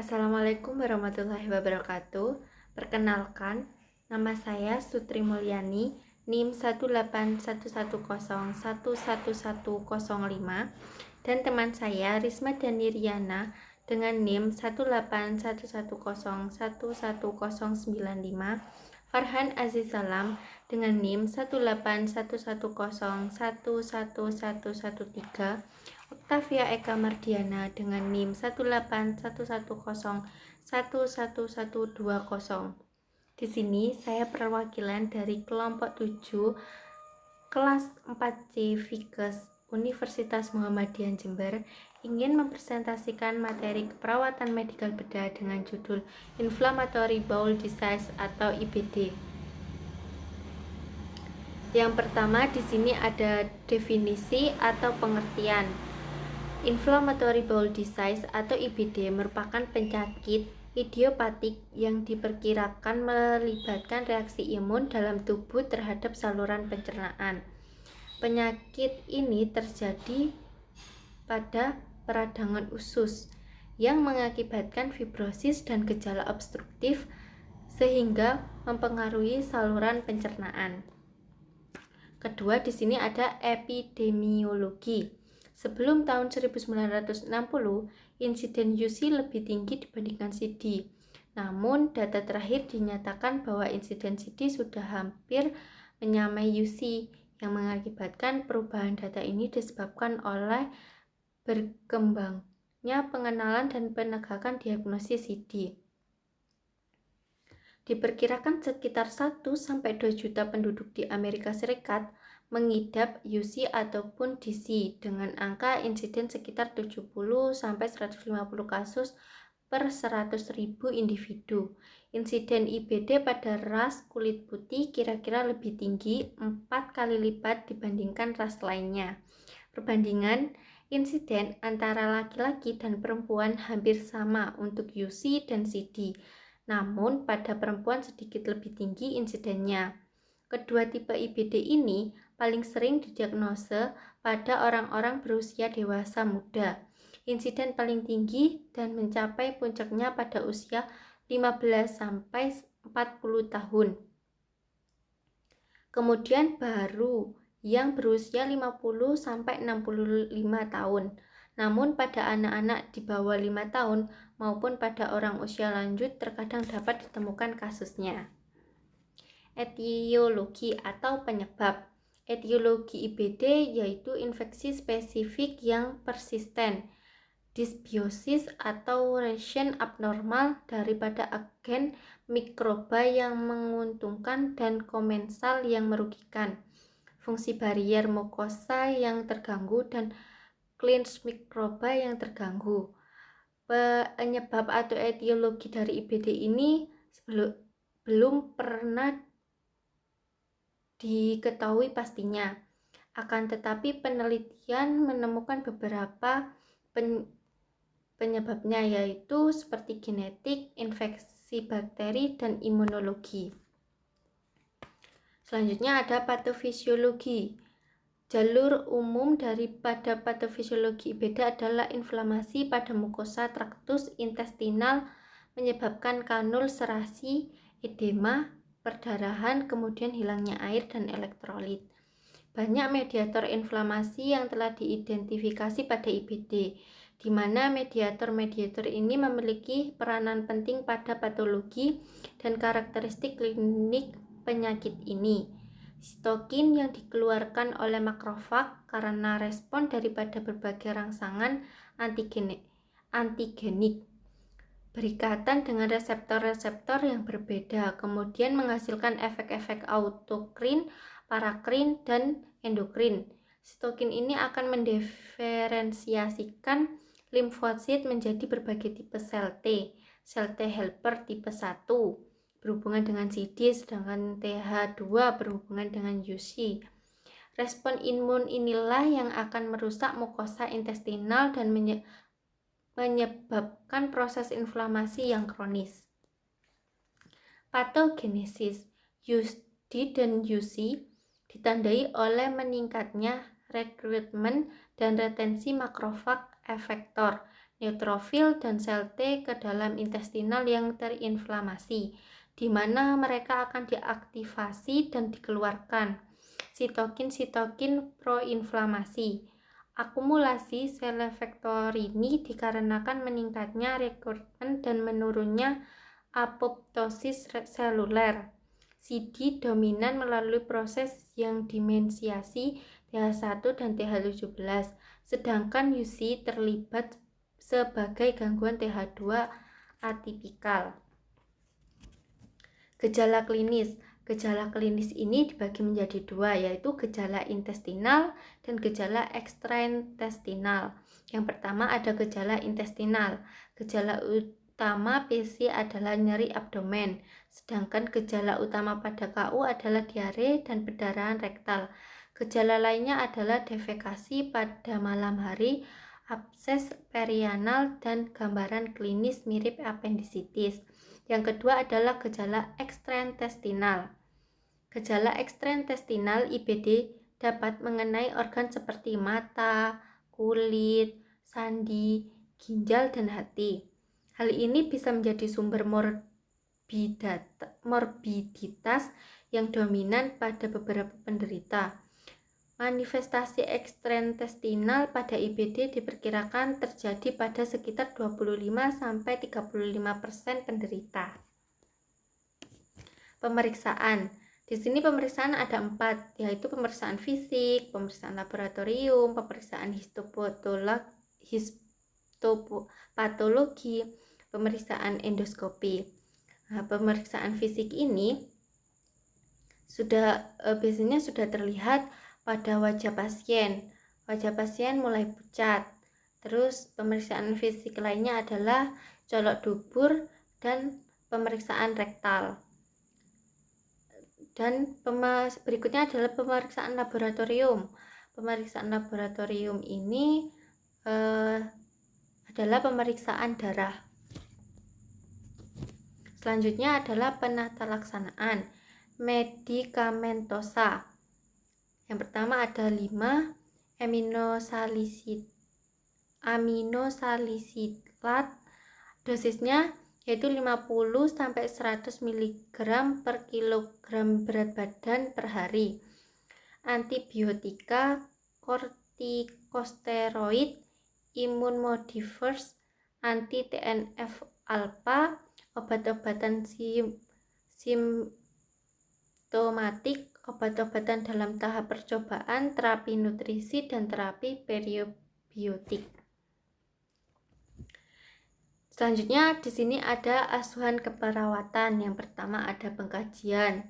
Assalamualaikum warahmatullahi wabarakatuh. Perkenalkan, nama saya Sutri Mulyani, NIM 18110111105, dan teman saya Risma Daniriana dengan NIM 18111101195, Farhan Aziz Salam dengan NIM 18111111113, Octavia Eka Mardiana dengan NIM 18111111120. Di sini saya perwakilan dari kelompok 7 kelas 4C Fikes Universitas Muhammadiyah Jember ingin mempresentasikan materi keperawatan medikal bedah dengan judul Inflammatory Bowel Disease atau IBD. Yang pertama di sini ada definisi atau pengertian. Inflammatory bowel disease atau IBD merupakan penyakit idiopatik yang diperkirakan melibatkan reaksi imun dalam tubuh terhadap saluran pencernaan. Penyakit ini terjadi pada peradangan usus yang mengakibatkan fibrosis dan gejala obstruktif sehingga mempengaruhi saluran pencernaan. Kedua, di sini ada epidemiologi. Sebelum tahun 1960, insiden UC lebih tinggi dibandingkan CD. Namun, data terakhir dinyatakan bahwa insiden CD sudah hampir menyamai UC, yang mengakibatkan perubahan data ini disebabkan oleh berkembangnya pengenalan dan penegakan diagnosis CD. Diperkirakan sekitar 1-2 juta penduduk di Amerika Serikat mengidap UC ataupun DC dengan angka insiden sekitar 70-150 kasus per 100.000 individu. Insiden IBD pada ras kulit putih kira-kira lebih tinggi 4 kali lipat dibandingkan ras lainnya. Perbandingan insiden antara laki-laki dan perempuan hampir sama untuk UC dan CD. Namun pada perempuan sedikit lebih tinggi insidennya. Kedua tipe IBD ini paling sering didiagnose pada orang-orang berusia dewasa muda. Insiden paling tinggi dan mencapai puncaknya pada usia 15-40 tahun. Kemudian baru yang berusia 50-65 tahun. Namun pada anak-anak di bawah 5 tahun maupun pada orang usia lanjut terkadang dapat ditemukan kasusnya. Etiologi atau penyebab. Etiologi IBD yaitu infeksi spesifik yang persisten, dysbiosis atau ration abnormal daripada agen mikroba yang menguntungkan dan komensal yang merugikan, fungsi barier mukosa yang terganggu dan cleanse mikroba yang terganggu. Penyebab atau etiologi dari IBD ini belum pernah diketahui pastinya. Akan tetapi penelitian menemukan beberapa penyebabnya yaitu seperti genetik, infeksi bakteri, dan imunologi. Selanjutnya ada patofisiologi. Jalur umum daripada patofisiologi IBD adalah inflamasi pada mukosa traktus intestinal menyebabkan kanul serasi, edema, perdarahan, kemudian hilangnya air dan elektrolit. Banyak mediator inflamasi yang telah diidentifikasi pada IBD, di mana mediator-mediator ini memiliki peranan penting pada patologi dan karakteristik klinik penyakit ini. Sitokin yang dikeluarkan oleh makrofag karena respon daripada berbagai rangsangan antigenik berikatan dengan reseptor-reseptor yang berbeda, kemudian menghasilkan efek-efek autokrin, parakrin, dan endokrin. Sitokin ini akan mendiferensiasikan limfosit menjadi berbagai tipe sel T helper tipe 1 berhubungan dengan CD, sedangkan TH2 berhubungan dengan UC. Respon imun inilah yang akan merusak mukosa intestinal dan menyebabkan proses inflamasi yang kronis. Patogenesis UD dan UC ditandai oleh meningkatnya rekrutmen dan retensi makrofag efektor neutrofil dan sel T ke dalam intestinal yang terinflamasi, di mana mereka akan diaktifasi dan dikeluarkan sitokin proinflamasi. Akumulasi sel efektor ini dikarenakan meningkatnya rekrutmen dan menurunnya apoptosis seluler. CD dominan melalui proses yang dimensiasi TH1 dan TH17, sedangkan UC terlibat sebagai gangguan TH2 atipikal. Gejala klinis. Gejala klinis ini dibagi menjadi dua, yaitu gejala intestinal dan gejala ekstraintestinal. Yang pertama ada gejala intestinal. Gejala utama PC adalah nyeri abdomen, sedangkan gejala utama pada KU adalah diare dan perdarahan rektal. Gejala lainnya adalah defekasi pada malam hari, abses perianal, dan gambaran klinis mirip appendicitis. Yang kedua adalah gejala ekstraintestinal. Gejala ekstraintestinal IBD dapat mengenai organ seperti mata, kulit, sandi, ginjal, dan hati. Hal ini bisa menjadi sumber morbiditas yang dominan pada beberapa penderita. Manifestasi ekstraintestinal pada IBD diperkirakan terjadi pada sekitar 25-35% penderita. Pemeriksaan. Di sini pemeriksaan ada 4, yaitu pemeriksaan fisik, pemeriksaan laboratorium, pemeriksaan histopatologi, pemeriksaan endoskopi. Nah, pemeriksaan fisik ini biasanya sudah terlihat pada wajah pasien. Wajah pasien mulai pucat. Terus pemeriksaan fisik lainnya adalah colok dubur dan pemeriksaan rektal. Dan berikutnya adalah pemeriksaan laboratorium. Pemeriksaan laboratorium ini adalah pemeriksaan darah. Selanjutnya adalah penata laksanaan medikamentosa. Yang pertama ada 5 aminosalisit, dosisnya yaitu 50-100 mg per kilogram berat badan per hari. Antibiotika, kortikosteroid, immunomodifiers, anti-TNF alpha, obat-obatan simptomatik, obat-obatan dalam tahap percobaan, terapi nutrisi, dan terapi periobiotik. Selanjutnya di sini ada asuhan keperawatan. Yang pertama ada pengkajian.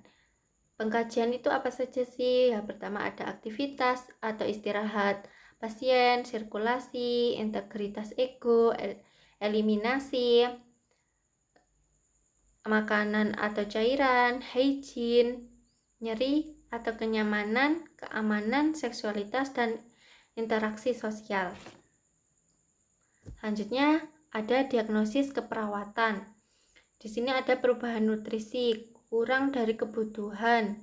Pengkajian itu apa saja sih? Yang pertama ada aktivitas atau istirahat pasien, sirkulasi, integritas ego, eliminasi, makanan atau cairan, hygiene, nyeri atau kenyamanan, keamanan, seksualitas, dan interaksi sosial. Selanjutnya ada diagnosis keperawatan. Di sini ada perubahan nutrisi, kurang dari kebutuhan,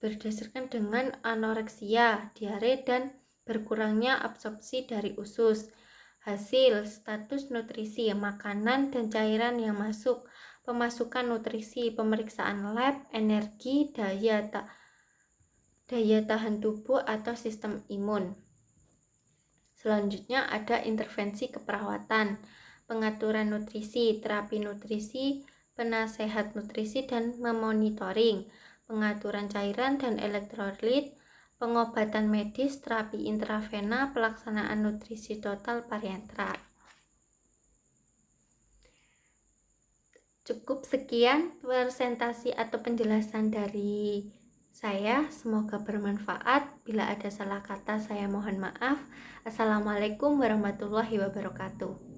berdasarkan dengan anoreksia, diare, dan berkurangnya absorpsi dari usus. Hasil, status nutrisi, makanan dan cairan yang masuk, pemasukan nutrisi, pemeriksaan lab, energi, daya tahan tubuh atau sistem imun. Selanjutnya ada intervensi keperawatan, pengaturan nutrisi, terapi nutrisi, penasehat nutrisi dan memonitoring, pengaturan cairan dan elektrolit, pengobatan medis, terapi intravena, pelaksanaan nutrisi total parenteral. Cukup sekian presentasi atau penjelasan dari saya, semoga bermanfaat. Bila ada salah kata saya mohon maaf. Assalamualaikum warahmatullahi wabarakatuh.